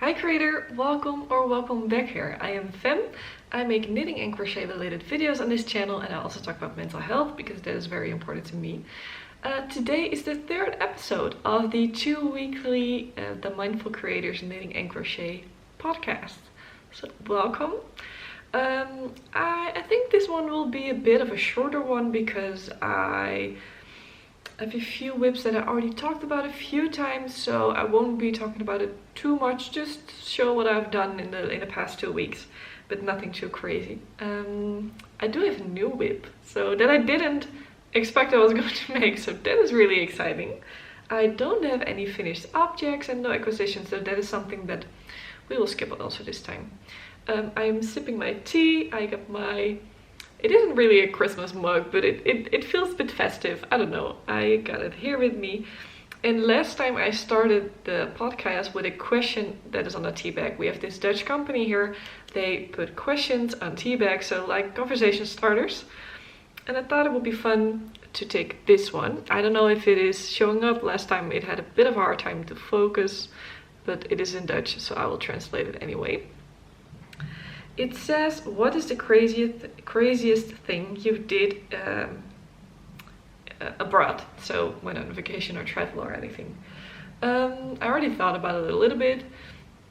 Hi creator, welcome back here. I am Fem. I make knitting and crochet related videos on this channel, and I also talk about mental health because that is very important to me. Today is the third episode of the 2-weekly The Mindful Creators Knitting and Crochet podcast. So welcome. I think this one will be a bit of a shorter one because I have a few WIPs that I already talked about a few times, so I won't be talking about it too much. Just show what I've done in the past 2 weeks, but nothing too crazy. I do have a new WIP, so that I didn't expect I was going to make, so that is really exciting. I don't have any finished objects and no acquisitions, so that is something that we will skip also this time. I'm sipping my tea. I got my... It isn't really a Christmas mug, but it feels a bit festive. I don't know. I got it here with me. And last time I started the podcast with a question that is on a tea bag. We have this Dutch company here. They put questions on tea bags, so like conversation starters. And I thought it would be fun to take this one. I don't know if it is showing up. Last time it had a bit of a hard time to focus, but it is in Dutch, so I will translate it anyway. It says, what is the craziest thing you did abroad? So when on vacation or travel or anything. I already thought about it a little bit.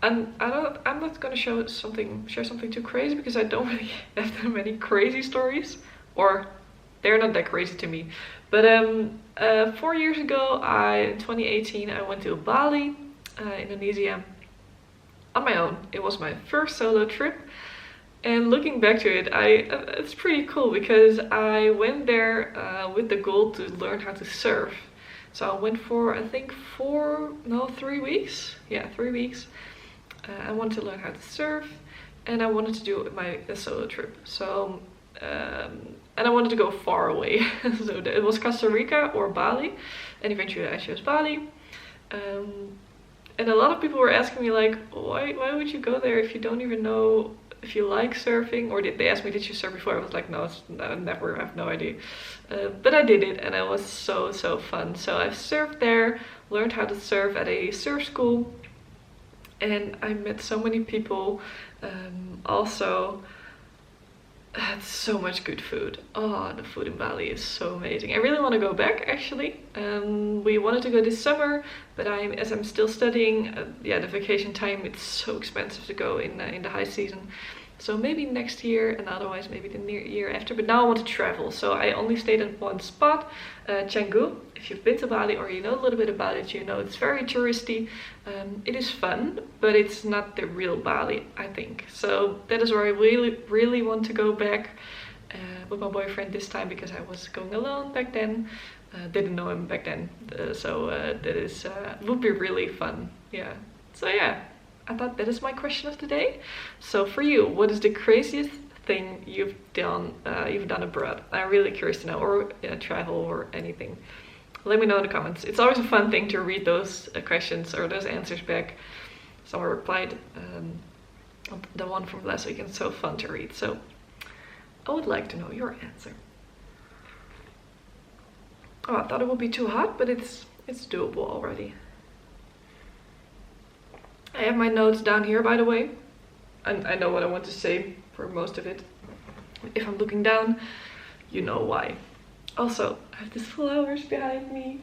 And I'm not gonna share something too crazy because I don't really have that many crazy stories, or they're not that crazy to me. But 4 years ago, in 2018, I went to Bali, Indonesia, on my own. It was my first solo trip. And looking back to it, it's pretty cool because I went there with the goal to learn how to surf. So I went for, I think 3 weeks. Yeah, 3 weeks. I wanted to learn how to surf, and I wanted to do a solo trip. So, and I wanted to go far away. So it was Costa Rica or Bali, and eventually I chose Bali. And a lot of people were asking me like, why would you go there if you don't even know if you like surfing? Or they asked me, did you surf before? I was like, no, never, I have no idea. But I did it, and it was so fun. So I've surfed there, learned how to surf at a surf school, and I met so many people. Also had so much good food. Oh, the food in Bali is so amazing. I really want to go back actually. We wanted to go this summer, but as I'm still studying, the vacation time, it's so expensive to go in the high season. So maybe next year, and otherwise maybe the year after. But now I want to travel, so I only stayed at one spot, Canggu. If you've been to Bali or you know a little bit about it, you know it's very touristy. It is fun, but it's not the real Bali, I think. So that is where I really want to go back with my boyfriend this time, because I was going alone back then. Didn't know him back then, that would be really fun. Yeah. So yeah, I thought that is my question of the day. So for you, what is the craziest thing you've done abroad? I'm really curious to know, or travel or anything. Let me know in the comments. It's always a fun thing to read those questions or those answers back. Someone replied, the one from last week, and it's so fun to read. So I would like to know your answer. Oh, I thought it would be too hot, but it's doable already. I have my notes down here, by the way. And I know what I want to say for most of it. If I'm looking down, you know why. Also, I have these flowers behind me.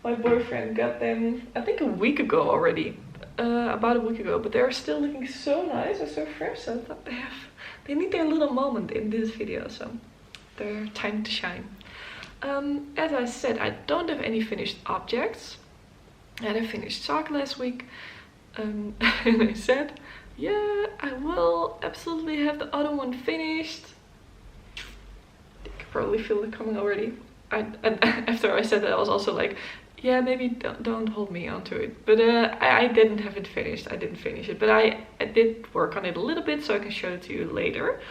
My boyfriend got them, I think a week ago already. About a week ago, but they're still looking so nice and so fresh. So I thought they need their little moment in this video, so they're time to shine. As I said, I don't have any finished objects. I had a finished sock last week. And I said, yeah, I will absolutely have the other one finished. You can probably feel it coming already. And after I said that, I was also like, yeah, maybe don't hold me onto it. But I didn't have it finished. I didn't finish it, but I did work on it a little bit, so I can show it to you later.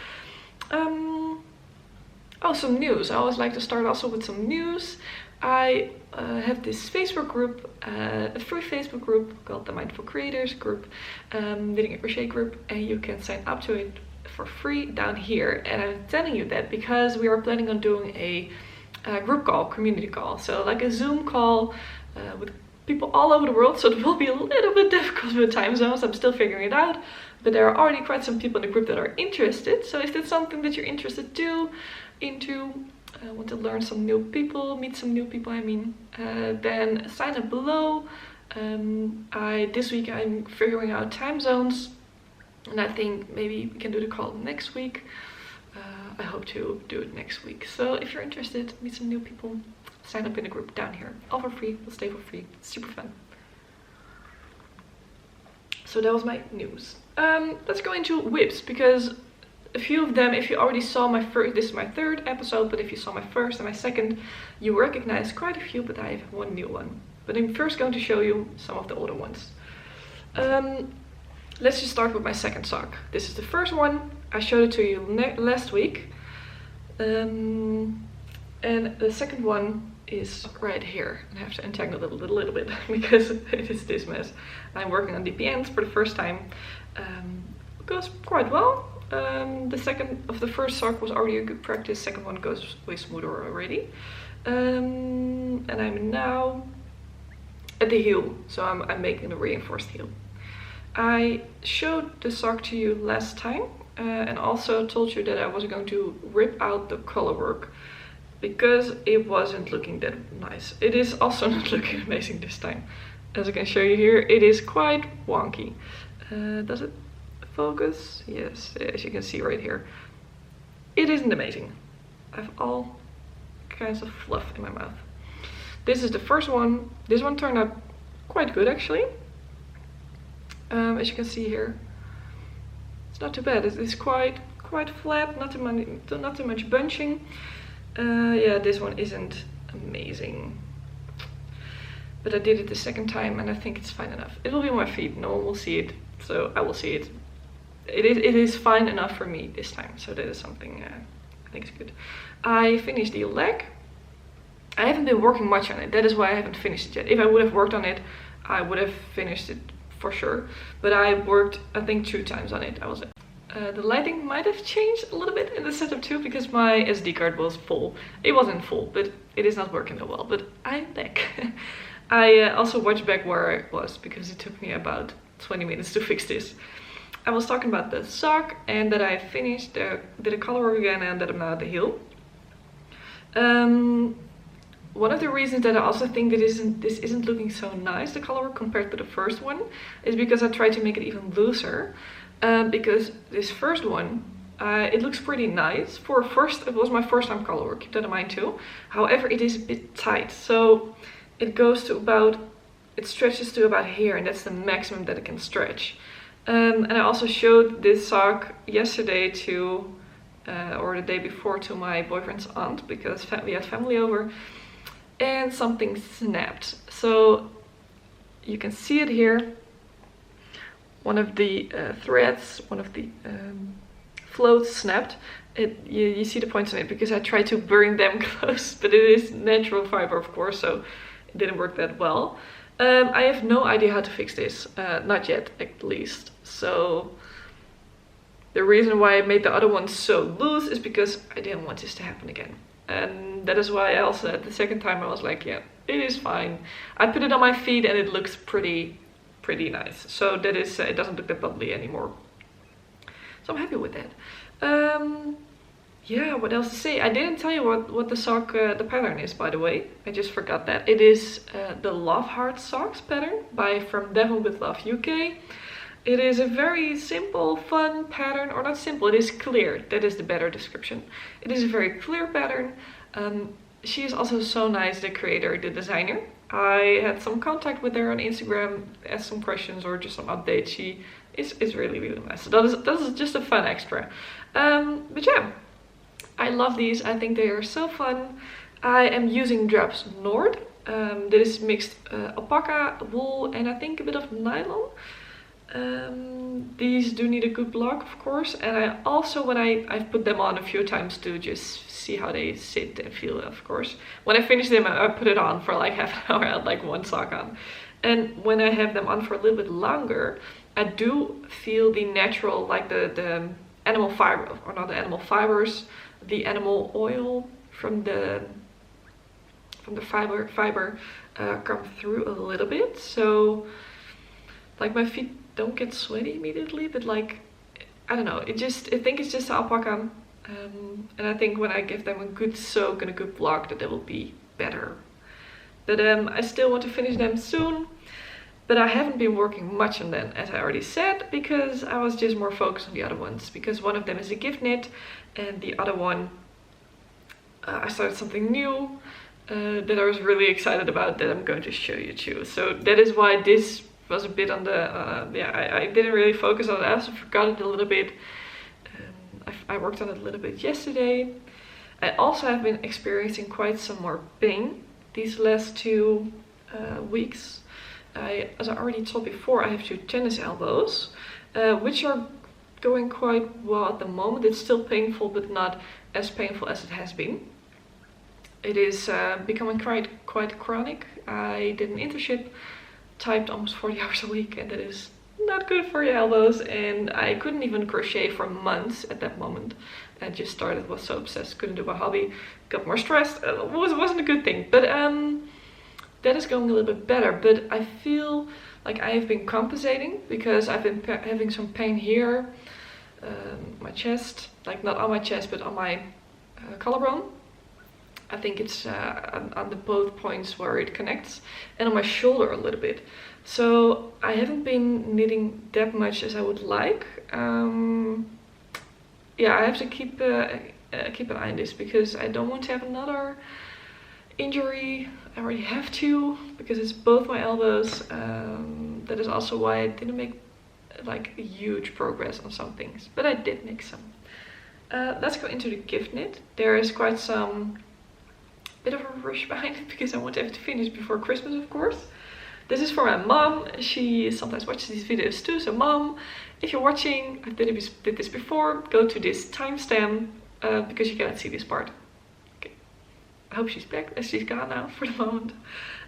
Oh, some news. I always like to start also with some news. I have this Facebook group, a free Facebook group called the Mindful Creators group, knitting and crochet group, and you can sign up to it for free down here. And I'm telling you that because we are planning on doing a group call, community call, so like a Zoom call with people all over the world, so it will be a little bit difficult with time zones. I'm still figuring it out, but there are already quite some people in the group that are interested. So if that's something that you're interested into, want to learn some new people, meet some new people, I mean, then sign up below. This week I'm figuring out time zones, and I think maybe we can do the call next week. I hope to do it next week. So if you're interested, meet some new people, sign up in the group down here. All for free, will stay for free. It's super fun. So that was my news. Let's go into WIPs, because a few of them, if you already saw my first, this is my third episode, but if you saw my first and my second, you recognize quite a few, but I have one new one. But I'm first going to show you some of the older ones. Let's just start with my second sock. This is the first one. I showed it to you last week. And the second one is right here. I have to untangle it a little bit because it is this mess. I'm working on DPNs for the first time. It goes quite well. The first sock was already a good practice. Second one goes way smoother already. And I'm now at the heel, so I'm making a reinforced heel. I showed the sock to you last time and also told you that I was going to rip out the color work because it wasn't looking that nice. It is also not looking amazing this time. As I can show you here, it is quite wonky. Does it focus? Yes, as you can see right here. It isn't amazing. I have all kinds of fluff in my mouth. This is the first one. This one turned out quite good actually. As you can see here, it's not too bad. It's quite flat, not too much bunching. Yeah, this one isn't amazing, but I did it the second time and I think it's fine enough. It will be on my feet. No one will see it, so I will see it. It is fine enough for me this time, so that is something I think is good. I finished the leg. I haven't been working much on it. That is why I haven't finished it yet. If I would have worked on it, I would have finished it for sure. But I worked, I think, 2 times on it. That was it. The lighting might have changed a little bit in the setup too, because my SD card was full. It wasn't full, but it is not working that well. But I'm back. I also watched back where I was, because it took me about 20 minutes to fix this. I was talking about the sock and that I finished, did a color work again, and that I'm now at the heel. One of the reasons that I also think that this isn't looking so nice, the color work, compared to the first one, is because I tried to make it even looser. Because this first one, it looks pretty nice. It was my first time color work, keep that in mind too. However, it is a bit tight, so it goes to about, it stretches to about here, and that's the maximum that it can stretch. And I also showed this sock yesterday to, or the day before, to my boyfriend's aunt, because we had family over. And something snapped. So you can see it here. One of the threads, one of the floats snapped. You see the points on it because I tried to bring them close, but it is natural fiber, of course, so it didn't work that well. I have no idea how to fix this, not yet at least. So the reason why I made the other one so loose is because I didn't want this to happen again. And that is why I also, at the second time, I was like, yeah, it is fine. I put it on my feet and it looks pretty nice. So that is, it doesn't look that bubbly anymore. So I'm happy with that. Yeah, what else to say? I didn't tell you what the sock, the pattern is, by the way. I just forgot that. It is the Love Heart Socks pattern from Devil with Love UK. It is a very simple, fun pattern, or not simple, it is clear. That is the better description. It is a very clear pattern. She is also so nice, the creator, the designer. I had some contact with her on Instagram, asked some questions or just some updates. She is really nice. So that is just a fun extra. But yeah, I love these. I think they are so fun. I am using Drops Nord. That is mixed alpaca, wool, and I think a bit of nylon. These do need a good block, of course, and I also, when I've put them on a few times to just see how they sit and feel, of course. When I finish them, I put it on for like half an hour. I had like one sock on, and when I have them on for a little bit longer, I do feel the natural, like the animal fiber, or not the animal fibers, the animal oil from the fiber come through a little bit. So like my feet don't get sweaty immediately, but like, I don't know, I think it's just alpaca. And I think when I give them a good soak and a good block, that they will be better. But I still want to finish them soon. But I haven't been working much on them, as I already said, because I was just more focused on the other ones. Because one of them is a gift knit, and the other one, I started something new that I was really excited about, that I'm going to show you too. So that is why this was a bit on the, I didn't really focus on it. I also forgot it a little bit. I worked on it a little bit yesterday. I also have been experiencing quite some more pain these last 2 weeks. As I already told before, I have 2 tennis elbows, which are going quite well at the moment. It's still painful, but not as painful as it has been. It is becoming quite chronic. I did an internship, typed almost 40 hours a week, and that is not good for your elbows. And I couldn't even crochet for months at that moment. I just started, was so obsessed, couldn't do my hobby, got more stressed. It wasn't a good thing, but that is going a little bit better. But I feel like I have been compensating, because I've been having some pain here, my chest, like not on my chest, but on my collarbone. I think it's on the both points where it connects, and on my shoulder a little bit. So I haven't been knitting that much as I would like. Yeah, I have to keep an eye on this, because I don't want to have another injury. I already have 2, because it's both my elbows. That is also why I didn't make like a huge progress on some things, but I did make some. Let's go into the gift knit. There is quite some bit of a rush behind it, because I want to have to finish before Christmas, of course. This is for my mom. She sometimes watches these videos too. So mom, if you're watching, I did this before, go to this timestamp, because you cannot see this part. Okay. I hope she's back, as she's gone now for the moment,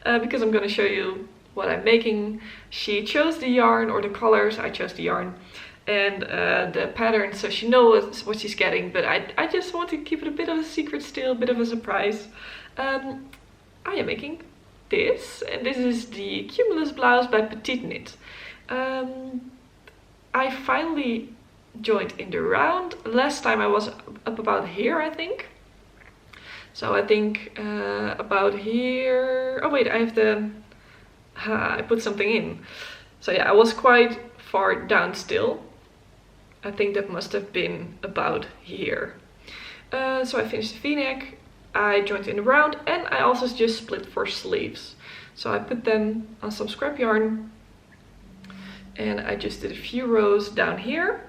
because I'm going to show you what I'm making. She chose the yarn, or the colors, I chose the yarn, and the pattern, so she knows what she's getting. But I just want to keep it a bit of a secret still, a bit of a surprise. I am making this, and this is the Cumulus blouse by Petite Knit. I finally joined in the round. Last time I was up about here, I think. So I think about here. Oh wait, I have the. I put something in. So yeah, I was quite far down still. I think that must have been about here. So I finished the V-neck. I joined in the round, and I also just split for sleeves. So I put them on some scrap yarn, and I just did a few rows down here.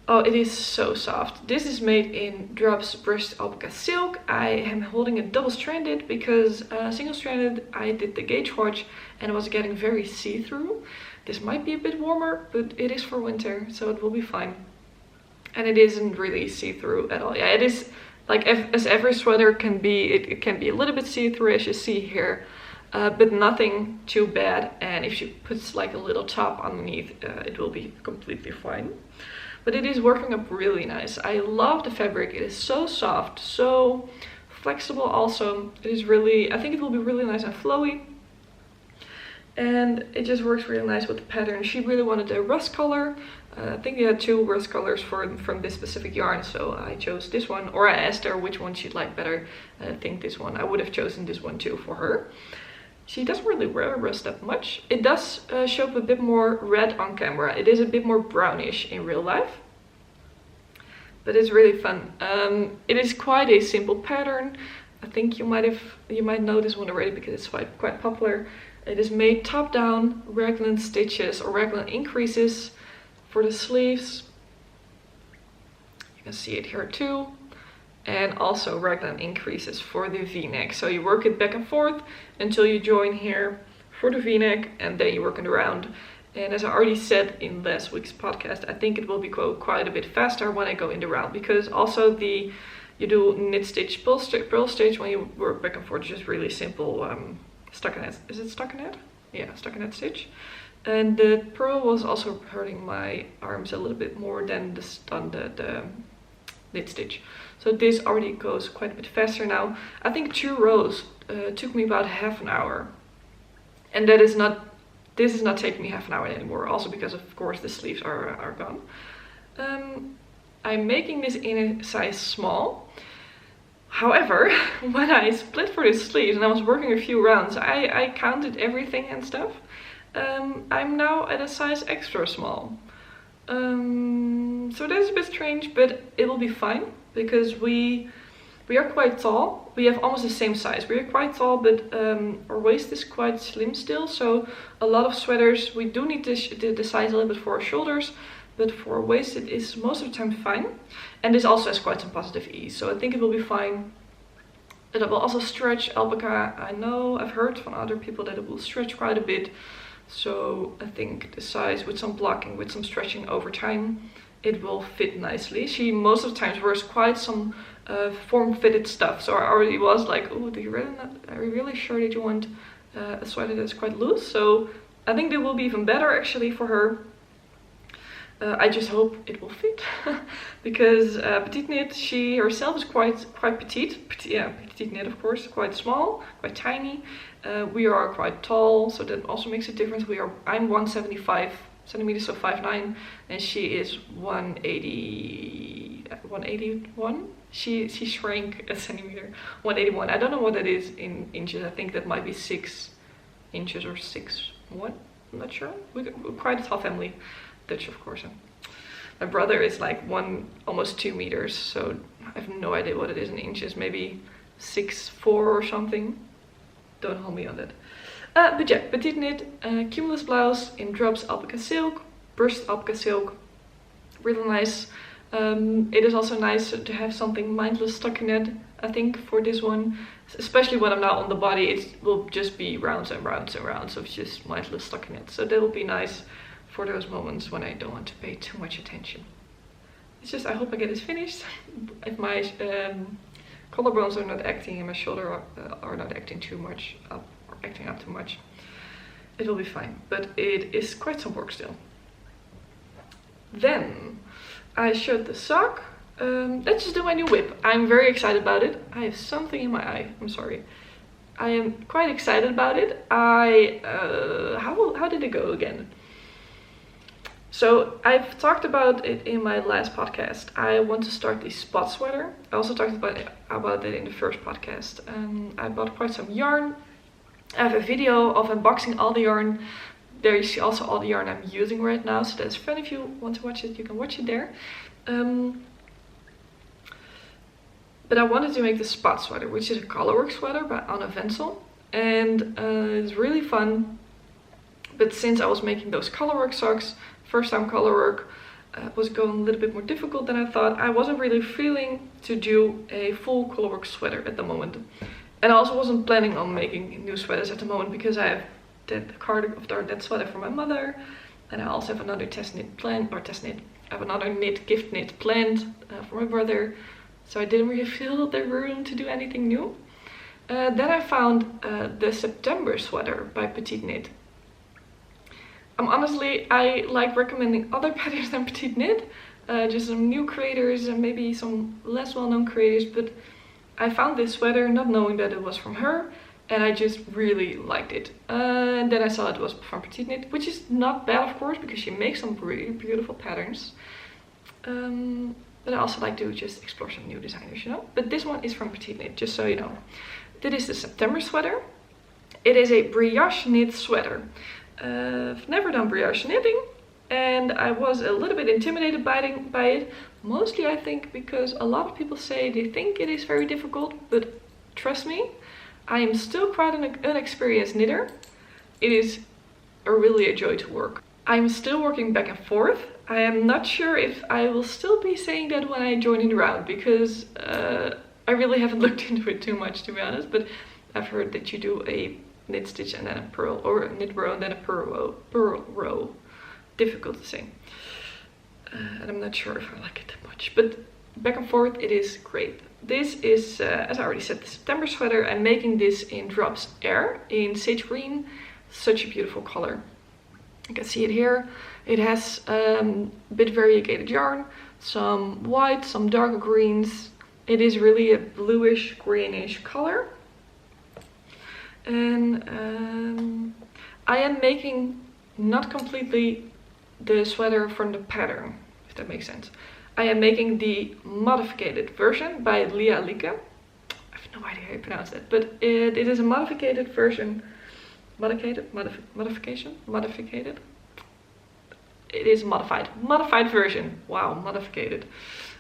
Oh, it is so soft. This is made in Drops Brushed Alpaca Silk. I am holding a double-stranded, because single-stranded I did the gauge watch and it was getting very see-through. This might be a bit warmer, but it is for winter, so it will be fine. And it isn't really see-through at all. Yeah, it is. Like as every sweater can be, it can be a little bit see-through, as you see here, but nothing too bad. And if she puts like a little top underneath, it will be completely fine. But it is working up really nice. I love the fabric. It is so soft, so flexible also. It is really, I think it will be really nice and flowy. And it just works really nice with the pattern. She really wanted a rust color. I think they had 2 rust colors from this specific yarn, so I chose this one. Or I asked her which one she'd like better. I think this one. I would have chosen this one too for her. She doesn't really wear rust that much. It does show up a bit more red on camera. It is a bit more brownish in real life. But it's really fun. It is quite a simple pattern. I think you might know this one already, because it's quite popular. It is made top down, raglan stitches or raglan increases for the sleeves. You can see it here too. And also raglan increases for the V-neck. So you work it back and forth until you join here for the V-neck, and then you work it around. And as I already said in last week's podcast, I think it will be quite a bit faster when I go in the round, because also you do knit stitch, purl stitch when you work back and forth. It's just really simple stockinette. Is it stockinette? Yeah, stockinette stitch. And the purl was also hurting my arms a little bit more than the knit stitch. So this already goes quite a bit faster now. I think 2 rows took me about half an hour. And this is not taking me half an hour anymore, also because of course the sleeves are gone. I'm making this in a size small. However, when I split for the sleeves and I was working a few rounds, I counted everything and stuff. I'm now at a size extra small. So that's a bit strange, but it will be fine because we are quite tall. We have almost the same size. We are quite tall, but our waist is quite slim still. So a lot of sweaters, we do need the size a little bit for our shoulders, but for our waist it is most of the time fine. And this also has quite some positive ease, so I think it will be fine. And it will also stretch. Alpaca, I know, I've heard from other people that it will stretch quite a bit. So I think the size with some blocking, with some stretching over time, it will fit nicely. She most of the times wears quite some form-fitted stuff. So I already was like, oh, are you really sure that you want a sweater that's quite loose? So I think that will be even better actually for her. I just hope it will fit because petite knit, she herself is quite petite. Yeah, petite knit of course, quite small, quite tiny. We are quite tall, so that also makes a difference. I'm 175 centimeters, so 5'9", and she is 181. She shrank a centimeter, 181. I don't know what that is in inches. I think that might be 6 inches or 6'1". I'm not sure. We're quite a tall family. Dutch, of course. My brother is like almost 2 meters, so I have no idea what it is in inches. Maybe 6'4" or something. Don't hold me on that. But yeah, petite knit, cumulus blouse in drops alpaca silk, burst alpaca silk, really nice. It is also nice to have something mindless stockinette, I think, for this one, especially when I'm now on the body. It will just be rounds and rounds and rounds of just mindless stockinette, so that will be nice for those moments when I don't want to pay too much attention. It's just, I hope I get this finished. If my collarbones are not acting and my shoulder are not acting too much up, or acting up too much, it will be fine. But it is quite some work still. Then I showed the sock. Let's just do my new WIP. I'm very excited about it. I have something in my eye. I'm sorry. I am quite excited about it. How did it go again? So I've talked about it in my last podcast. I want to start the spot sweater. I also talked about it in the first podcast. I bought quite some yarn. I have a video of unboxing all the yarn. There you see also all the yarn I'm using right now. So that's fun. If you want to watch it, you can watch it there. But I wanted to make the spot sweater, which is a colorwork sweater by Anna Vensel. And it's really fun. But since I was making those colorwork socks, first time colorwork was going a little bit more difficult than I thought. I wasn't really feeling to do a full colorwork sweater at the moment. And I also wasn't planning on making new sweaters at the moment because I have that sweater for my mother. And I also have another I have another gift knit planned for my brother. So I didn't really feel the room to do anything new. Then I found the September sweater by Petite Knit. Honestly, I like recommending other patterns than Petite Knit. Just some new creators and maybe some less well-known creators. But I found this sweater not knowing that it was from her. And I just really liked it. And then I saw it was from Petite Knit, which is not bad of course, because she makes some really beautiful patterns. But I also like to just explore some new designers, you know. But this one is from Petite Knit, just so you know. This is the September sweater. It is a brioche knit sweater. I've never done brioche knitting, and I was a little bit intimidated by it. Mostly I think because a lot of people say they think it is very difficult, but trust me, I am still quite an inexperienced knitter. It is really a joy to work. I'm still working back and forth. I am not sure if I will still be saying that when I join in the round, because I really haven't looked into it too much, to be honest. But I've heard that you do a knit stitch and then a purl, or a knit row and then a purl row. Difficult to say. And I'm not sure if I like it that much. But back and forth, it is great. This is, as I already said, the September sweater. I'm making this in Drops Air in sage green. Such a beautiful color. You can see it here. It has a bit variegated yarn, some white, some darker greens. It is really a bluish greenish color. And I am making not completely the sweater from the pattern, if that makes sense. I am making the modified version by Lia Lieke. I have no idea how you pronounce that, but it is a modified version. Modification? It is modified version. Wow, modified.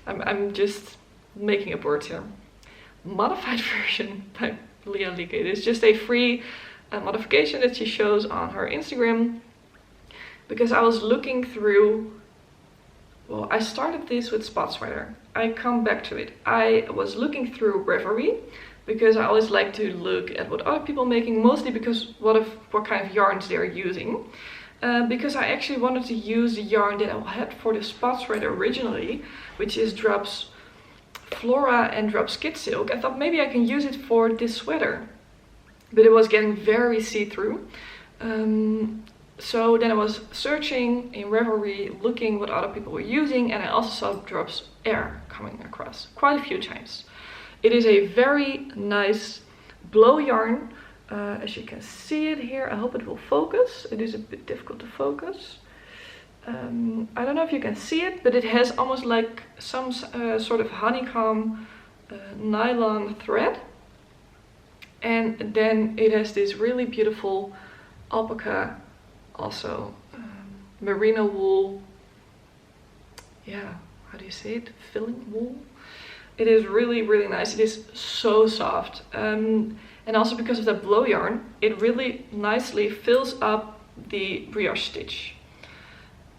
I'm just making up words here. Modified version by Lia Lieke. It is just a free modification that she shows on her Instagram, because I was looking through. Well, I started this with spot sweater. I come back to it. I was looking through Ravelry because I always like to look at what other people are making, mostly because what kind of yarns they're using. Because I actually wanted to use the yarn that I had for the spot sweater originally, which is Drops Flora and Drops Kid Silk. I thought maybe I can use it for this sweater, but it was getting very see-through. So then I was searching in Ravelry, looking what other people were using, and I also saw Drops Air coming across quite a few times. It is a very nice blow yarn. As you can see it here, I hope it will focus. It is a bit difficult to focus. I don't know if you can see it, but it has almost like some sort of honeycomb nylon thread. And then it has this really beautiful alpaca, also merino wool. Yeah, how do you say it? Filling wool. It is really, really nice. It is so soft. And also because of that blow yarn, it really nicely fills up the brioche stitch.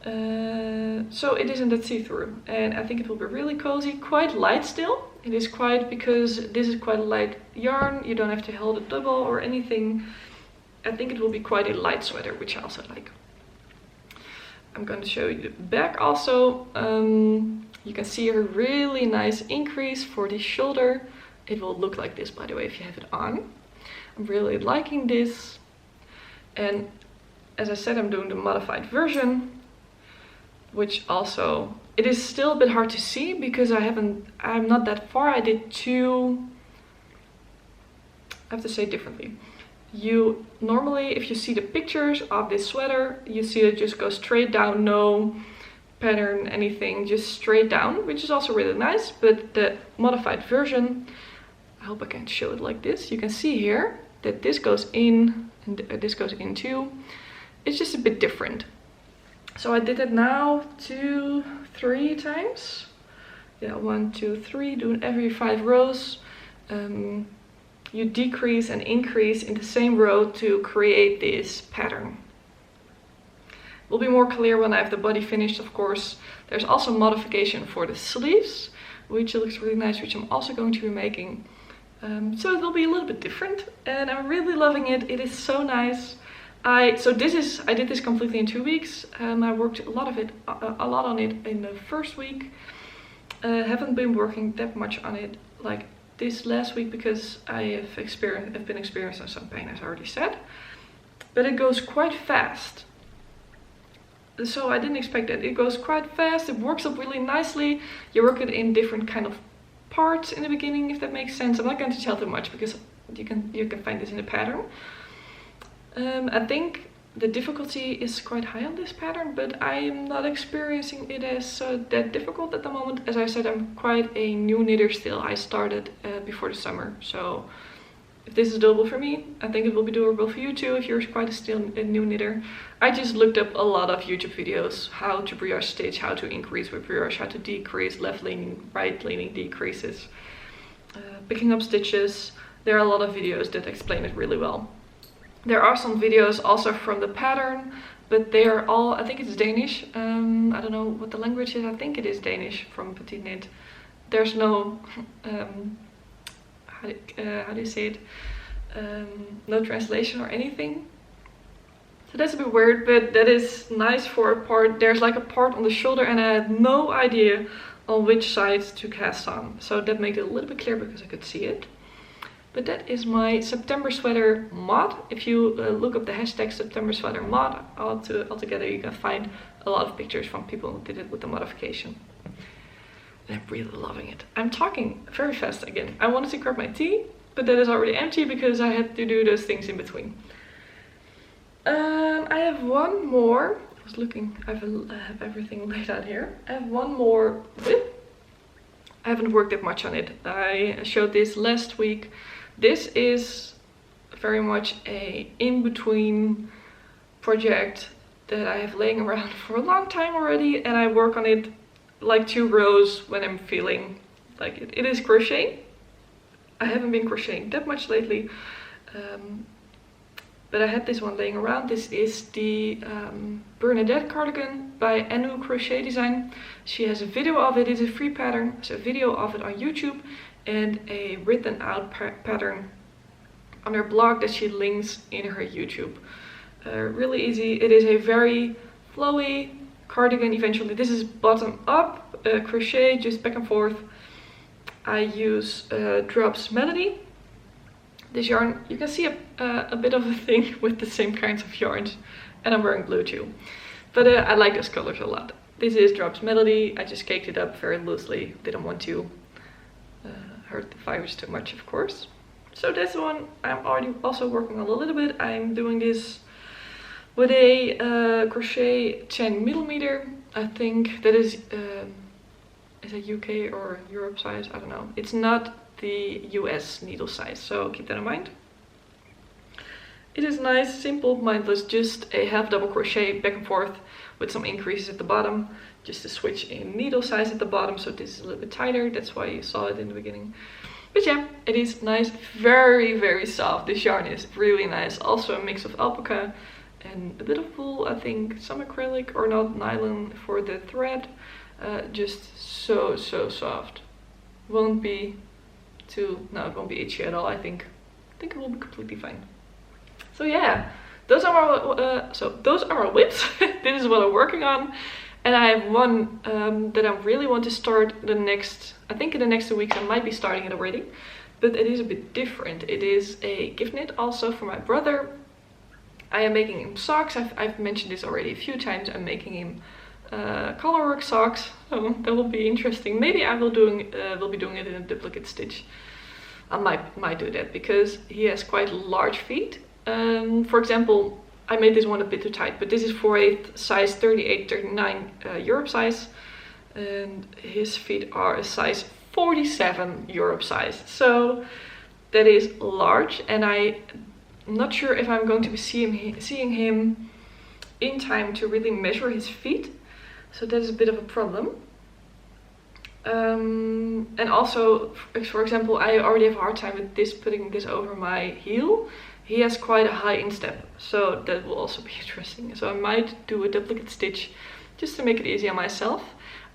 So it isn't that see-through, and I think it will be really cozy, quite light still. It is quite, because this is quite a light yarn, you don't have to hold it double or anything. I think it will be quite a light sweater, which I also like. I'm going to show you the back also. You can see a really nice increase for the shoulder. It will look like this, by the way, if you have it on. I'm really liking this. And as I said, I'm doing the modified version, which also, it is still a bit hard to see because I'm not that far. I did two, I have to say differently. You normally, if you see the pictures of this sweater, you see it just goes straight down, no pattern, anything, just straight down, which is also really nice. But the modified version, I hope I can show it like this. You can see here that this goes in and this goes in too. It's just a bit different. So I did it now 2-3 times. Yeah, 1, 2, 3, doing every 5 rows. You decrease and increase in the same row to create this pattern. It will be more clear when I have the body finished, of course. There's also modification for the sleeves, which looks really nice, which I'm also going to be making. So it will be a little bit different, and I'm really loving it. It is so nice. I did this completely in 2 weeks. I worked a lot on it in the first week. Haven't been working that much on it like this last week because I've been experiencing some pain, as I already said. But it goes quite fast. So I didn't expect that. It goes quite fast. It works up really nicely. You work it in different kind of parts in the beginning, if that makes sense. I'm not going to tell too much because you can find this in the pattern. I think the difficulty is quite high on this pattern, but I am not experiencing it as that difficult at the moment. As I said, I'm quite a new knitter still. I started before the summer, so if this is doable for me, I think it will be doable for you too if you're quite still a new knitter. I just looked up a lot of YouTube videos, how to brioche stitch, how to increase with brioche, how to decrease, left leaning, right leaning decreases, picking up stitches. There are a lot of videos that explain it really well. There are some videos also from the pattern, but they are all, I think it's Danish. I don't know what the language is. I think it is Danish from Petit Knit. There's no, how do you say it? No translation or anything. So that's a bit weird, but that is nice for a part. There's like a part on the shoulder and I had no idea on which side to cast on. So that made it a little bit clearer because I could see it. But that is my September sweater mod. If you look up the hashtag September sweater mod, altogether you can find a lot of pictures from people who did it with the modification. And I'm really loving it. I'm talking very fast again. I wanted to grab my tea but that is already empty because I had to do those things in between. I have one more. I was looking, I have everything laid out here. I have one more WIP. I haven't worked that much on it. I showed this last week. This is very much a in-between project that I have laying around for a long time already, and I work on it like 2 rows when I'm feeling like it. It is crochet. I haven't been crocheting that much lately, but I had this one laying around. This is the Bernadette cardigan by Anu Crochet Design. She has a video of it. It's a free pattern, so a video of it on YouTube and a written out pattern on her blog that she links in her YouTube. Really easy. It is a very flowy cardigan eventually. This is bottom up crochet, just back and forth. I use Drops Melody. This yarn, you can see a bit of a thing with the same kinds of yarns, and I'm wearing blue too. But I like those colors a lot. This is Drops Melody. I just caked it up very loosely. Didn't want to hurt the fibers too much, of course. So this one I'm already also working on a little bit. I'm doing this with a crochet 10mm. I think that is it UK or Europe size? I don't know. It's not the US needle size, so keep that in mind. It is nice, simple, mindless, just a half double crochet back and forth with some increases at the bottom, just to switch in needle size at the bottom, so this is a little bit tighter. That's why you saw it in the beginning. But yeah, it is nice, very, very soft. This yarn is really nice. Also a mix of alpaca and a bit of wool, I think, some acrylic or not, nylon for the thread. Just so soft. Won't be too, no, it won't be itchy at all. I think it will be completely fine. So yeah, those are our WIPs. This is what I'm working on, and I have one that I really want to start the next. I think in the next 2 weeks I might be starting it already, but it is a bit different. It is a gift knit also for my brother. I am making him socks. I've mentioned this already a few times. I'm making him colorwork socks, so that will be interesting. Maybe I will be doing it in a duplicate stitch. I might do that because he has quite large feet. For example, I made this one a bit too tight, but this is for a size 38-39 Europe size, and his feet are a size 47 Europe size, so that is large, and I'm not sure if I'm going to be seeing him in time to really measure his feet. So that is a bit of a problem. And also, for example, I already have a hard time with this, putting this over my heel. He has quite a high instep, so that will also be interesting. So I might do a duplicate stitch just to make it easy on myself.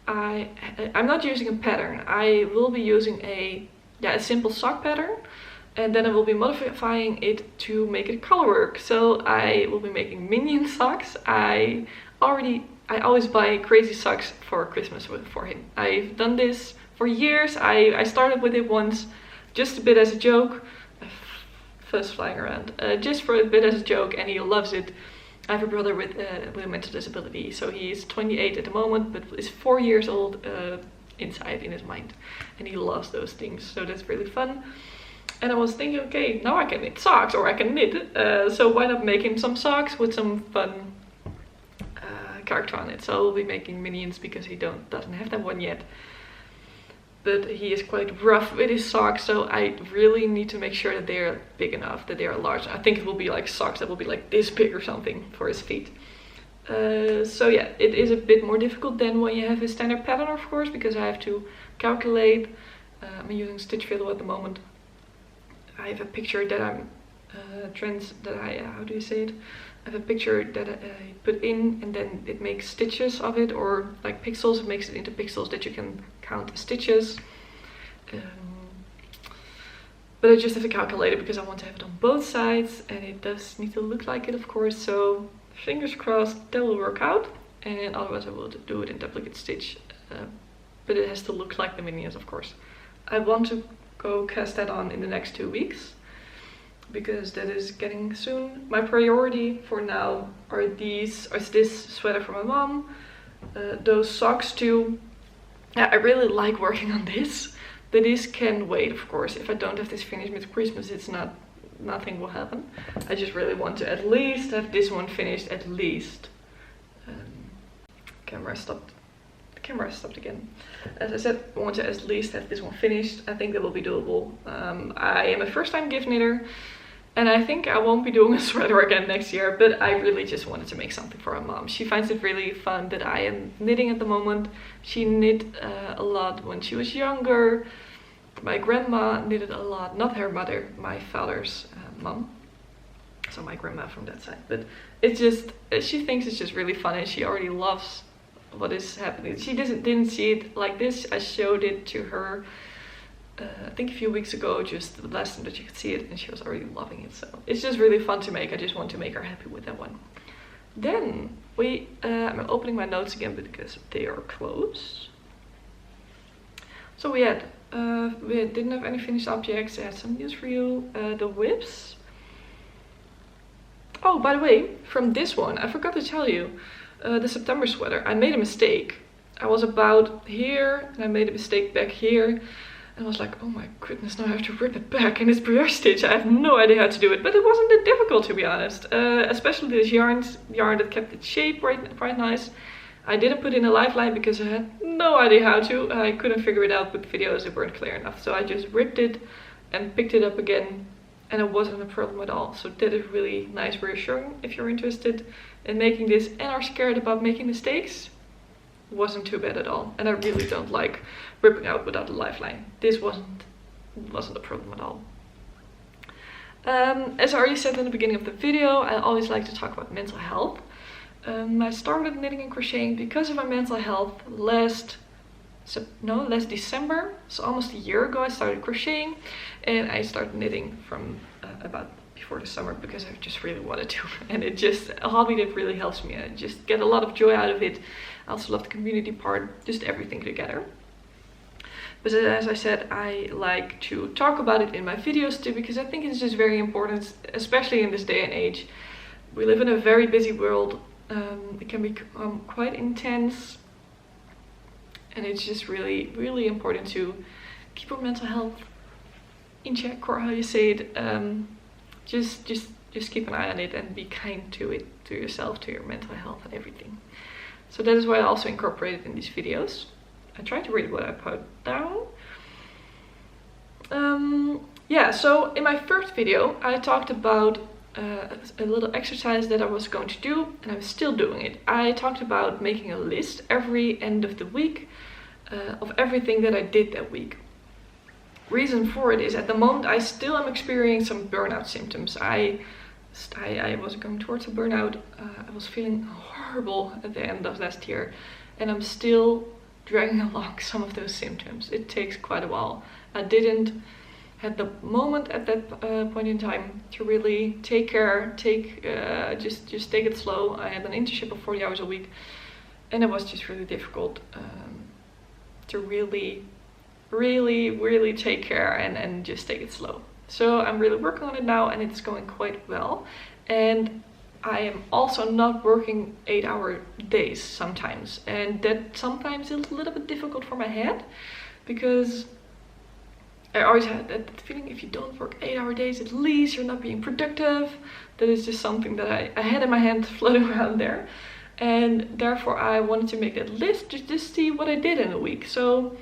I'm not using a pattern. I will be using a simple sock pattern, and then I will be modifying it to make it colorwork. So I will be making minion socks. I always buy crazy socks for Christmas for him. I've done this for years. I started with it once, just a bit as a joke. Fuzz flying around. Just for a bit as a joke, and he loves it. I have a brother with a mental disability, so he is 28 at the moment, but is 4 years old inside in his mind, and he loves those things, so that's really fun. And I was thinking, okay, now I can knit socks, or I can knit, so why not make him some socks with some fun character on it. So I'll be making minions because he doesn't have that one yet. But he is quite rough with his socks, so I really need to make sure that they are big enough, that they are large. I think it will be like socks that will be like this big or something for his feet. So yeah, it is a bit more difficult than when you have a standard pattern, of course, because I have to calculate. I'm using Stitch Fiddle at the moment. I have a picture that how do you say it? I have a picture that I put in, and then it makes stitches of it, or like pixels. It makes it into pixels that you can count the stitches. But I just have to calculate it because I want to have it on both sides, and it does need to look like it, of course. So fingers crossed that will work out, and otherwise I will do it in duplicate stitch. But it has to look like the minions, of course. I want to go cast that on in the next 2 weeks, because that is getting soon. My priority for now are this sweater for my mom, those socks too. I really like working on this, But this can wait, of course. If I don't have this finished with Christmas, nothing will happen. I just really want to at least have this one finished, at least. Camera stopped. The camera stopped again. As I said, I want to at least have this one finished. I think that will be doable. I am a first-time gift knitter, and I think I won't be doing a sweater again next year, but I really just wanted to make something for my mom. She finds it really fun that I am knitting at the moment. She knit a lot when she was younger. My grandma knitted a lot, not her mother, my father's mom. So my grandma from that side. But it's just, she thinks it's just really fun, and she already loves what is happening. She didn't see it like this. I showed it to her I think a few weeks ago, just the last time that you could see it, and she was already loving it. So it's just really fun to make. I just want to make her happy with that one. Then I'm opening my notes again because they are closed. So we didn't have any finished objects. I had some news for you. The WIPs. Oh, by the way, from this one, I forgot to tell you, the September sweater, I made a mistake. I was about here, and I made a mistake back here. And I was like, oh my goodness, now I have to rip it back. And it's brioche stitch. I have no idea how to do it. But it wasn't that difficult, to be honest. Especially this yarn that kept its shape quite nice. I didn't put in a lifeline because I had no idea how to. I couldn't figure it out with videos that weren't clear enough. So I just ripped it and picked it up again. And it wasn't a problem at all. So that is really nice reassuring if you're interested in making this and are scared about making mistakes. Wasn't too bad at all. And I really don't like ripping out without a lifeline. This wasn't a problem at all. As I already said in the beginning of the video, I always like to talk about mental health. I started knitting and crocheting because of my mental health last December. So almost a year ago I started crocheting, and I started knitting from about before the summer because I just really wanted to. And it's just a hobby that really helps me. I just get a lot of joy out of it. I also love the community part, just everything together. But as I said, I like to talk about it in my videos too, because I think it's just very important, especially in this day and age. We live in a very busy world. It can become quite intense. And it's just really, really important to keep our mental health in check, or how you say it. Just keep an eye on it and be kind to it, to yourself, to your mental health and everything. So that is why I also incorporate it in these videos. I try to read what I put down. Yeah, so in my first video I talked about a little exercise that I was going to do, and I'm still doing it. I talked about making a list every end of the week of everything that I did that week. Reason for it is, at the moment I still am experiencing some burnout symptoms. I was going towards a burnout. I was feeling horrible at the end of last year, and I'm still dragging along some of those symptoms. It takes quite a while. I didn't have the moment at that point in time to really take care, just take it slow. I had an internship of 40 hours a week, and it was just really difficult to really take care and just take it slow. So I'm really working on it now, and it's going quite well. And I am also not working 8-hour days sometimes, and that sometimes is a little bit difficult for my head, because I always had that feeling, if you don't work 8-hour days, at least you're not being productive. That is just something that I had in my hand floating around there, and therefore I wanted to make that list just to see what I did in a week. So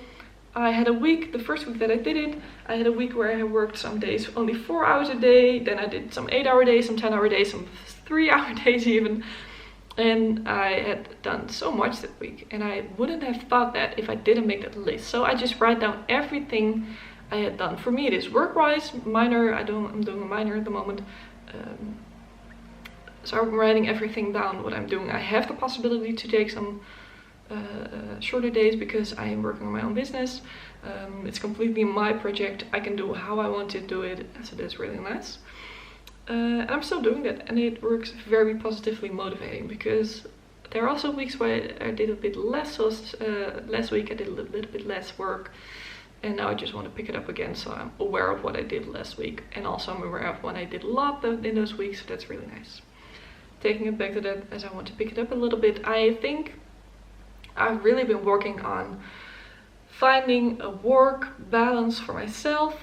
I had a week, the first week that I did it, I had a week where I worked some days only 4 hours a day, then I did some 8-hour days, some 10-hour days, some 3-hour days even, and I had done so much that week, and I wouldn't have thought that if I didn't make that list. So I just write down everything I had done. For me it is work-wise, minor, I'm doing a minor at the moment, so I'm writing everything down what I'm doing. I have the possibility to take some shorter days because I am working on my own business. It's completely my project. I can do how I want to do it, so that's really nice. And I'm still doing that, and it works very positively motivating, because there are also weeks where I did a bit less. So last week I did a little bit less work, and now I just want to pick it up again. So I'm aware of what I did last week, and also I'm aware of what I did a lot in those weeks, so that's really nice. Taking it back to that, as I want to pick it up a little bit, I think I've really been working on finding a work balance for myself,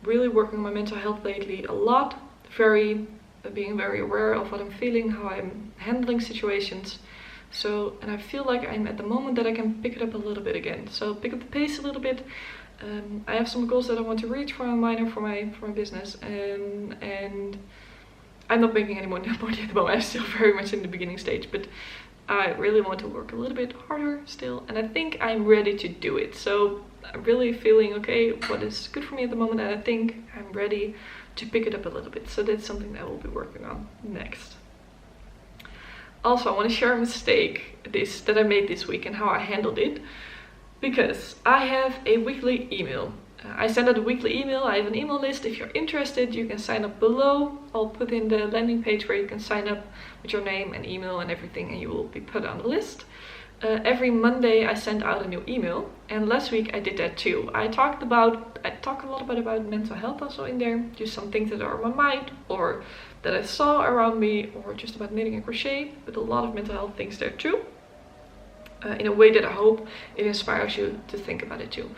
really working on my mental health lately a lot, being very aware of what I'm feeling, how I'm handling situations. So, and I feel like I'm at the moment that I can pick it up a little bit again. So pick up the pace a little bit. I have some goals that I want to reach for my minor, for my business, and I'm not making any more money at the moment. I'm still very much in the beginning stage, but I really want to work a little bit harder still, and I think I'm ready to do it. So I'm really feeling okay, what is good for me at the moment, and I think I'm ready to pick it up a little bit. So that's something that I will be working on next. Also, I want to share a mistake that I made this week and how I handled it, because I have a weekly email. I send out a weekly email. I have an email list. If you're interested, you can sign up below. I'll put in the landing page where you can sign up with your name and email and everything, and you will be put on the list. Every Monday I send out a new email, and last week I did that too. I talk a lot about mental health also in there, just some things that are on my mind or that I saw around me, or just about knitting and crochet, but a lot of mental health things there too. In a way that I hope it inspires you to think about it too.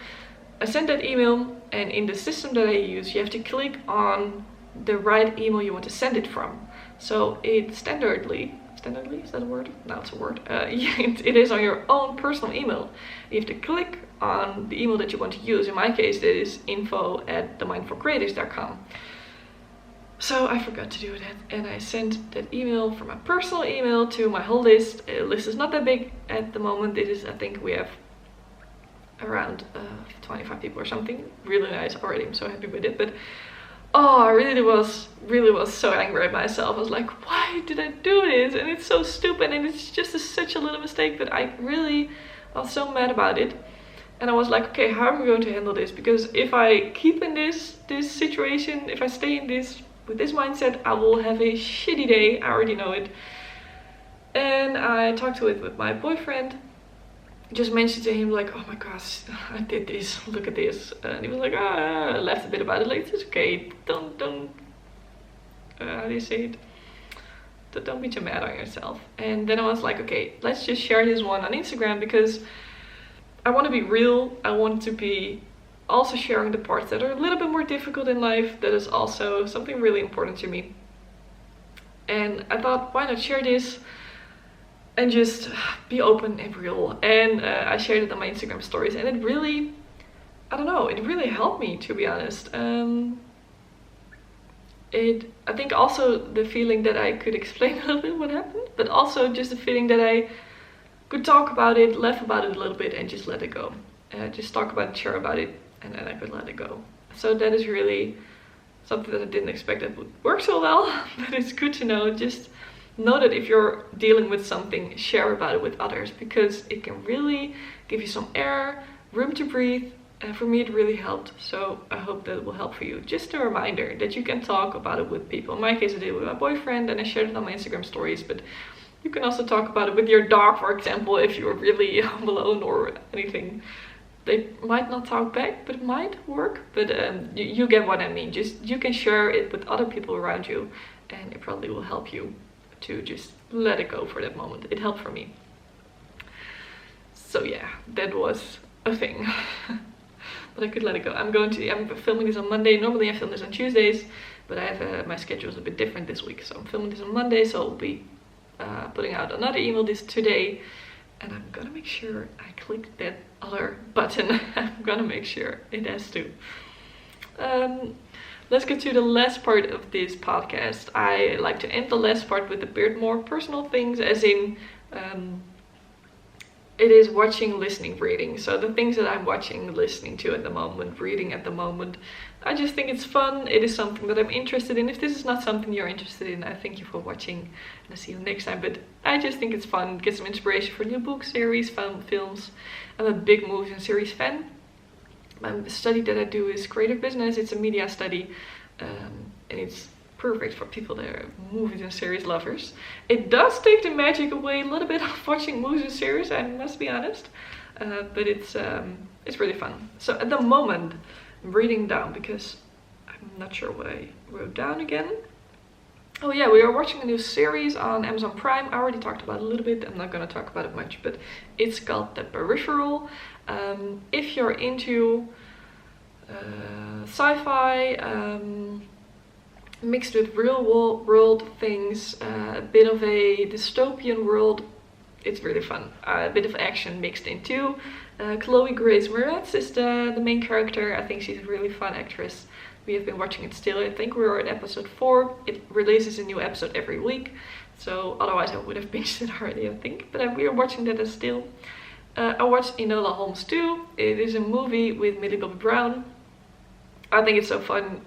I sent that email, and in the system that I use, you have to click on the right email you want to send it from. So it standardly, is that a word? No, it's a word. It is on your own personal email. You have to click on the email that you want to use. In my case, that is info@themindfulcreatives.com. So I forgot to do that, and I sent that email from my personal email to my whole list. The list is not that big at the moment. It is, I think we have around 25 people or something. Really nice already. I'm so happy with it. But I really was so angry at myself. I was like, why did I do this? And it's so stupid, and it's just such a little mistake. But I really was so mad about it. And I was like, okay, how am I going to handle this? Because if I keep in this situation, if I stay in this with this mindset, I will have a shitty day. I already know it. And I talked to it with my boyfriend. Just mentioned to him like, oh my gosh, I did this, look at this. And he was like, I laughed a bit about it, like, it's okay, don't how do you say it? Don't be too mad on yourself. And then I was like, okay, let's just share this one on Instagram, because I want to be real. I want to be also sharing the parts that are a little bit more difficult in life. That is also something really important to me. And I thought, why not share this and just be open and real. And I shared it on my Instagram stories, and it really, I don't know, it really helped me, to be honest. I think also the feeling that I could explain a little bit what happened, but also just the feeling that I could talk about it, laugh about it a little bit, and just let it go. Just talk about it, share about it, and then I could let it go. So that is really something that I didn't expect that would work so well, but it's good to know. Just know that if you're dealing with something, share about it with others, because it can really give you some air, room to breathe. And for me, it really helped. So I hope that it will help for you. Just a reminder that you can talk about it with people. In my case, I did it with my boyfriend, and I shared it on my Instagram stories. But you can also talk about it with your dog, for example, if you're really home alone or anything. They might not talk back, but it might work. But you get what I mean. Just you can share it with other people around you, and it probably will help you to just let it go for that moment. It helped for me. So yeah, that was a thing. But I could let it go. I'm filming this on Monday. Normally I film this on Tuesdays, but I have my schedule is a bit different this week. So I'm filming this on Monday, so I'll be putting out another email today. And I'm gonna make sure I click that other button. I'm gonna make sure it has to. Let's get to the last part of this podcast. I like to end the last part with a bit more personal things, as in it is watching, listening, reading. So the things that I'm watching, listening to at the moment, reading at the moment, I just think it's fun. It is something that I'm interested in. If this is not something you're interested in, I thank you for watching, and I'll see you next time. But I just think it's fun, get some inspiration for new books, series, films. I'm a big movies and series fan. My study that I do is creative business. It's a media study, and it's perfect for people that are movies and series lovers. It does take the magic away a little bit of watching movies and series, I must be honest, but it's really fun. So at the moment I'm reading down, because I'm not sure what I wrote down again. Oh yeah, we are watching a new series on Amazon Prime. I already talked about it a little bit. I'm not going to talk about it much, but it's called The Peripheral. If you're into sci-fi mixed with real world things, a bit of a dystopian world, it's really fun. A bit of action mixed in too. Chloe Grace Moretz is the main character. I think she's a really fun actress. We have been watching it still. I think we're at episode 4. It releases a new episode every week, so otherwise I would have binged it already, I think. But we are watching that still. I watched Enola Holmes 2. It is a movie with Millie Bobby Brown. I think it's so fun.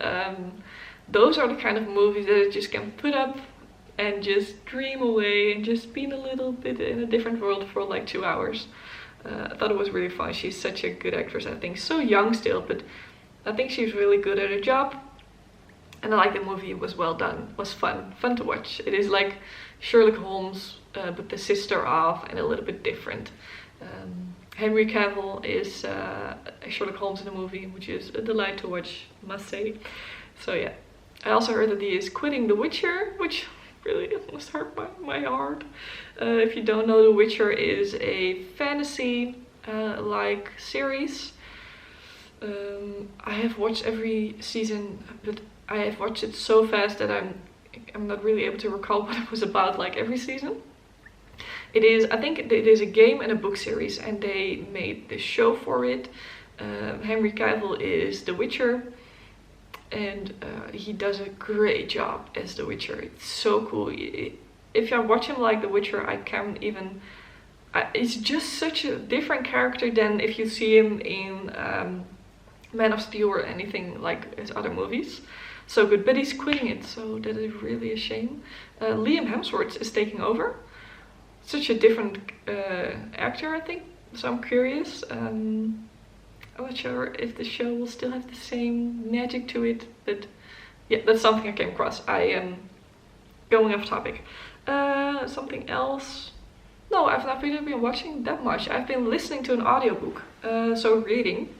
Those are the kind of movies that I just can put up and just dream away and just be in a little bit in a different world for like 2 hours. I thought it was really fun. She's such a good actress, I think. So young still, but I think she's really good at her job. And I like the movie. It was well done. It was fun to watch. It is like Sherlock Holmes, but the sister of and a little bit different. Henry Cavill is Sherlock Holmes in the movie, which is a delight to watch, I must say. So yeah. I also heard that he is quitting The Witcher, which really must hurt my heart. If you don't know, The Witcher is a fantasy like series. I have watched every season, but I have watched it so fast that I'm not really able to recall what it was about like every season. It is, I think it is a game and a book series, and they made the show for it. Henry Cavill is The Witcher, and he does a great job as The Witcher. It's so cool. If I watch him like The Witcher, I can't even... it's just such a different character than if you see him in Man of Steel or anything like his other movies. So good, but he's quitting it, so that is really a shame. Liam Hemsworth is taking over. Such a different actor, I think, so I'm curious. I'm not sure if the show will still have the same magic to it, but yeah, that's something I came across. I am going off topic. Something else? No, I've not really been watching that much. I've been listening to an audiobook, so reading.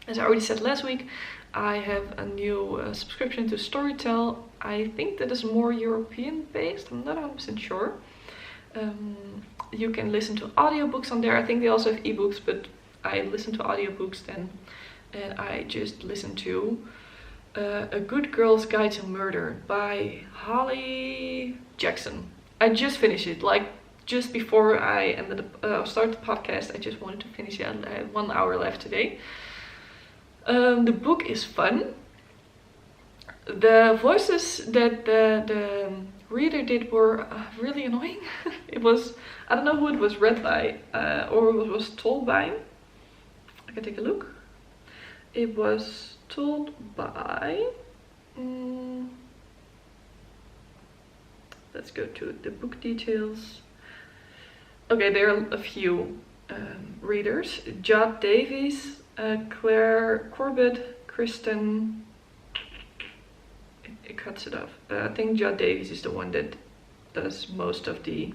As I already said last week, I have a new subscription to Storytel. I think that is more European based, I'm not 100% sure. You can listen to audiobooks on there. I think they also have ebooks, but I listen to audiobooks then. And I just listened to A Good Girl's Guide to Murder by Holly Jackson. I just finished it, like just before I started the podcast. I just wanted to finish it. I had 1 hour left today. The book is fun. The voices that the reader did were really annoying. It was, I don't know who it was read by or it was told by. I can take a look. It was told by... let's go to the book details. Okay, there are a few readers. Jod Davies, Claire Corbett, Kristen... It cuts it off. I think Jod Davies is the one that does most of the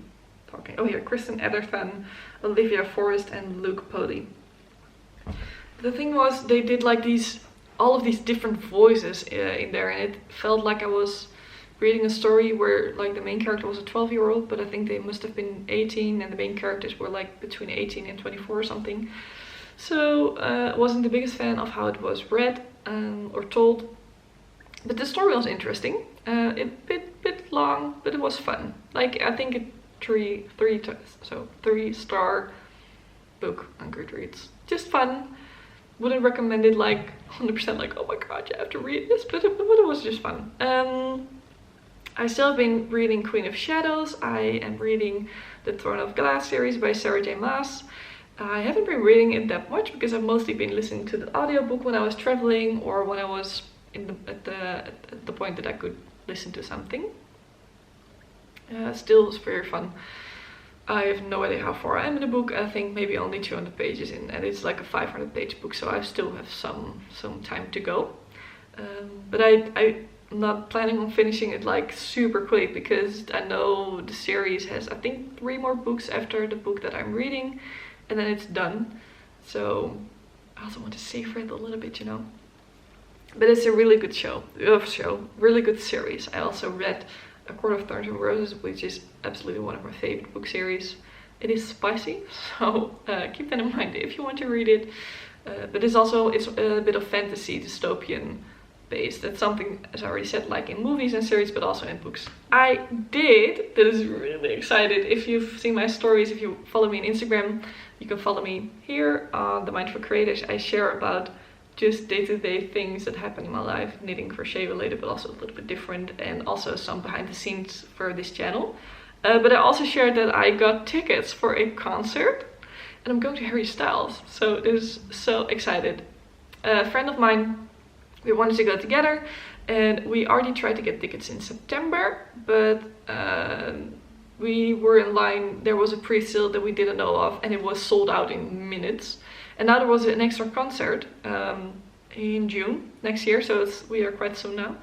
talking. Oh, here, Kristen Etherton, Olivia Forrest, and Luke Poley. The thing was, they did like all of these different voices in there, and it felt like I was reading a story where like the main character was a 12-year-old, but I think they must have been 18, and the main characters were like between 18 and 24 or something. So I wasn't the biggest fan of how it was read or told. But the story was interesting. A bit long, but it was fun. Like, I think a 3-star book on Goodreads. Just fun. Wouldn't recommend it like 100% like, oh my god, you have to read this, but it was just fun. I still have been reading Queen of Shadows. I am reading the Throne of Glass series by Sarah J. Maas. I haven't been reading it that much because I've mostly been listening to the audiobook when I was traveling or when I was at the point that I could listen to something. Still, it's very fun. I have no idea how far I am in the book. I think maybe only 200 pages in, and it's like a 500-page book, so I still have some time to go. But I'm not planning on finishing it like super quick because I know the series has, I think, 3 more books after the book that I'm reading, and then it's done. So I also want to savor it a little bit, you know. But it's a really good really good series. I also read A Court of Thorns and Roses, which is absolutely one of my favorite book series. It is spicy, so keep that in mind if you want to read it. But it's a bit of fantasy, dystopian based. That's something, as I already said, like in movies and series, but also in books. That is really excited. If you've seen my stories, if you follow me on Instagram, you can follow me here on The Mindful Creators. I share about just day-to-day things that happen in my life, knitting, crochet related, but also a little bit different, and also some behind the scenes for this channel. But I also shared that I got tickets for a concert, and I'm going to Harry Styles, so it is so excited. A friend of mine, we wanted to go together, and we already tried to get tickets in September, but we were in line. There was a pre-sale that we didn't know of, and it was sold out in minutes. And now there was an extra concert in June next year, so we are quite soon now.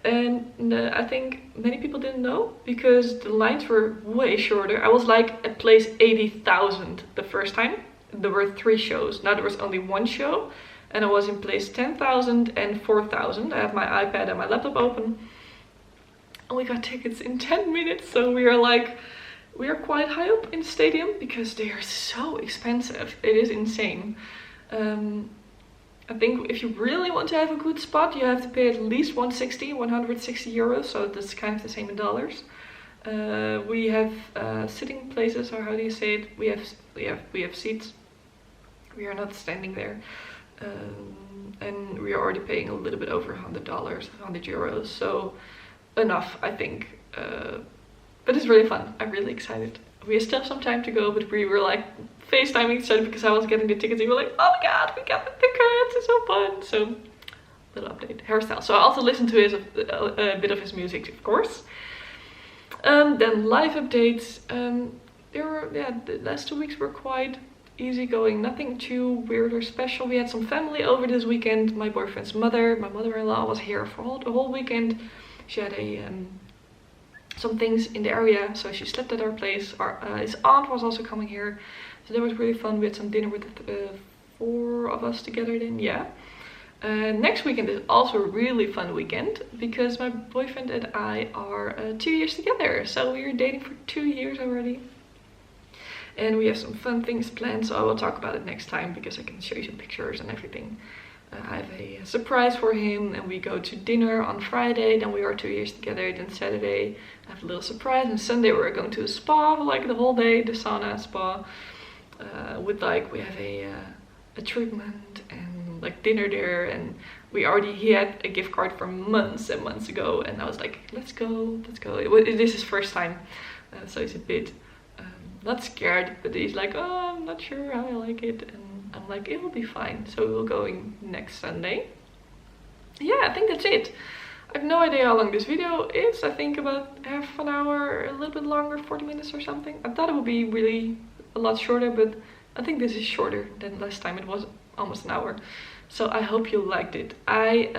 And I think many people didn't know because the lines were way shorter. I was like at place 80,000 the first time. There were 3 shows. Now there was only 1 show, and I was in place 10,000 and 4,000. I have my iPad and my laptop open, and we got tickets in 10 minutes. So we are quite high up in the stadium because they are so expensive. It is insane. I think if you really want to have a good spot, you have to pay at least 160 euros. So that's kind of the same in dollars. We have sitting places, or how do you say it? We have seats. We are not standing there, and we are already paying a little bit over $100, 100 euros. So enough, I think. But it's really fun. I'm really excited. We still have some time to go, but we were like FaceTiming each other because I was getting the tickets. We were like, oh my god, we got the tickets! It's so fun. So, little update. Hairstyle. So I also listened to a bit of his music, of course. Then live updates. The last 2 weeks were quite easygoing. Nothing too weird or special. We had some family over this weekend. My boyfriend's mother, my mother-in-law, was here for the whole weekend. She had some things in the area, so she slept at our place. His aunt was also coming here, so that was really fun. We had some dinner with the 4 of us together then, yeah. Next weekend is also a really fun weekend because my boyfriend and I are 2 years together, so we are dating for 2 years already. And we have some fun things planned, so I will talk about it next time because I can show you some pictures and everything. I have a surprise for him, and we go to dinner on Friday. Then we are 2 years together. Then Saturday I have a little surprise, and Sunday we're going to a spa for like the whole day, the sauna spa, with like we have a treatment and like dinner there. And he had a gift card from months and months ago, and I was like, let's go. This is his first time, so he's a bit not scared, but he's like, oh, I'm not sure how I like it. And I'm like, it will be fine. So we're going next Sunday. Yeah, I think that's it. I have no idea how long this video is. I think about half an hour, a little bit longer, 40 minutes or something. I thought it would be really a lot shorter, but I think this is shorter than last time. It was almost an hour. So I hope you liked it. I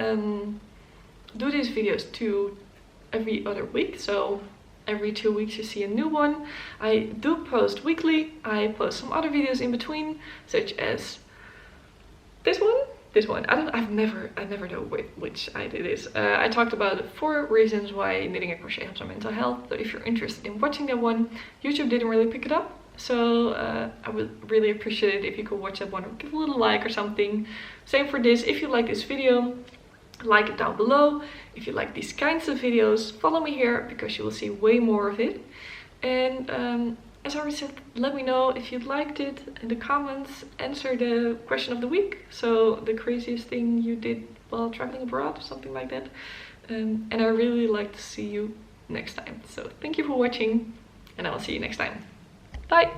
do these videos every other week. So every 2 weeks you see a new one. I do post weekly. I post some other videos in between, such as this one. I never know which I did this. I talked about 4 reasons why knitting and crochet helps our mental health. So if you're interested in watching that one, YouTube didn't really pick it up. So I would really appreciate it if you could watch that one or give a little like or something. Same for this. If you like this video, like it down below. If you like these kinds of videos, follow me here because you will see way more of it. And as I already said, let me know if you liked it in the comments. Answer the question of the week. So the craziest thing you did while traveling abroad or something like that. And I really like to see you next time. So thank you for watching, and I will see you next time. Bye!